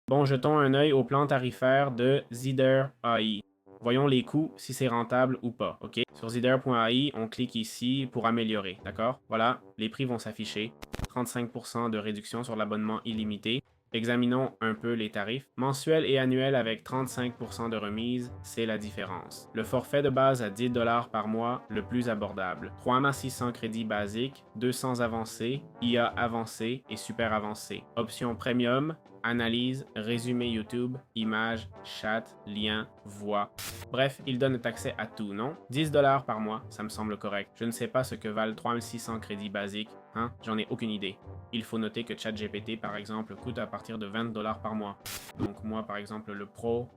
Bon, jetons un œil au plan tarifaire de Zider AI. Voyons les coûts, si c'est rentable ou pas, ok? Sur Zider.ai, on clique ici pour améliorer, d'accord? Voilà, les prix vont s'afficher. 35% de réduction sur l'abonnement illimité. Examinons un peu les tarifs. Mensuel et annuel avec 35% de remise, c'est la différence. Le forfait de base à 10$ par mois, le plus abordable. 3600 crédits basiques, 200 avancés, IA avancé et super avancé. Option premium, analyse, résumé YouTube, images, chat, lien, voix. Bref, il donne accès à tout, non? 10$ par mois, ça me semble correct. Je ne sais pas ce que valent 3600 crédits basiques, hein? J'en ai aucune idée. Il faut noter que ChatGPT, par exemple, coûte à partir de 20$ par mois. Donc moi, par exemple, le Pro,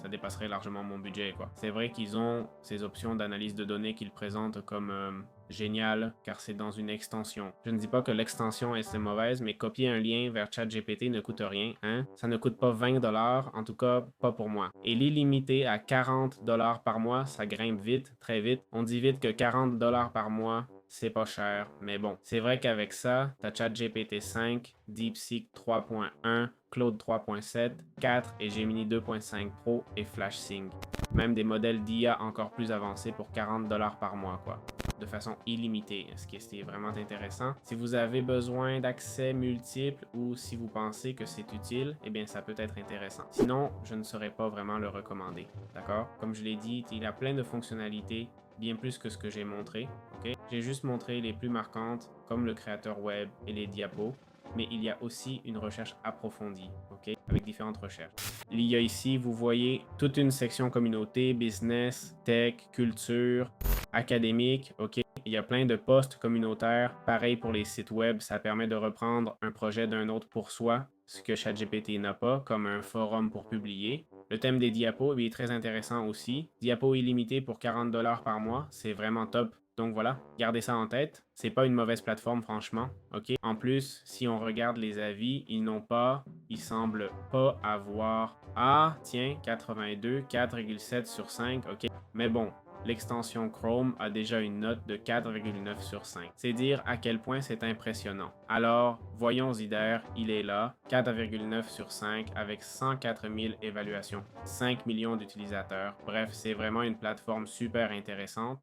ça dépasserait largement mon budget, quoi. C'est vrai qu'ils ont ces options d'analyse de données qu'ils présentent comme génial, car c'est dans une extension. Je ne dis pas que l'extension est mauvaise, mais copier un lien vers ChatGPT ne coûte rien, hein? Ça ne coûte pas 20$, en tout cas pas pour moi. Et l'illimité à 40$ par mois, ça grimpe vite, très vite. On dit vite que 40$ par mois, c'est pas cher, mais bon. C'est vrai qu'avec ça, t'as ChatGPT 5, DeepSeek 3.1, Claude 3.7, 4 et Gemini 2.5 Pro et FlashSync. Même des modèles d'IA encore plus avancés pour 40$ par mois, quoi. De façon illimitée, ce qui est vraiment intéressant. Si vous avez besoin d'accès multiples ou si vous pensez que c'est utile, eh bien ça peut être intéressant. Sinon, je ne saurais pas vraiment le recommander, d'accord? Comme je l'ai dit, il a plein de fonctionnalités, bien plus que ce que j'ai montré, ok? J'ai juste montré les plus marquantes, comme le créateur web et les diapos, mais il y a aussi une recherche approfondie, ok? Avec différentes recherches. Il y a ici, vous voyez, toute une section communauté, business, tech, culture, académique, ok? Il y a plein de posts communautaires. Pareil pour les sites web, ça permet de reprendre un projet d'un autre pour soi, ce que ChatGPT n'a pas, comme un forum pour publier. Le thème des diapos est très intéressant aussi. Diapos illimité pour 40$ par mois, c'est vraiment top. Donc voilà, gardez ça en tête. C'est pas une mauvaise plateforme, franchement. Ok. En plus, si on regarde les avis, ils semblent pas avoir. Ah, tiens, 82, 4,7 sur 5. Ok. Mais bon, l'extension Chrome a déjà une note de 4,9 sur 5. C'est dire à quel point c'est impressionnant. Alors, voyons Zider, il est là, 4,9 sur 5 avec 104 000 évaluations, 5 millions d'utilisateurs. Bref, c'est vraiment une plateforme super intéressante.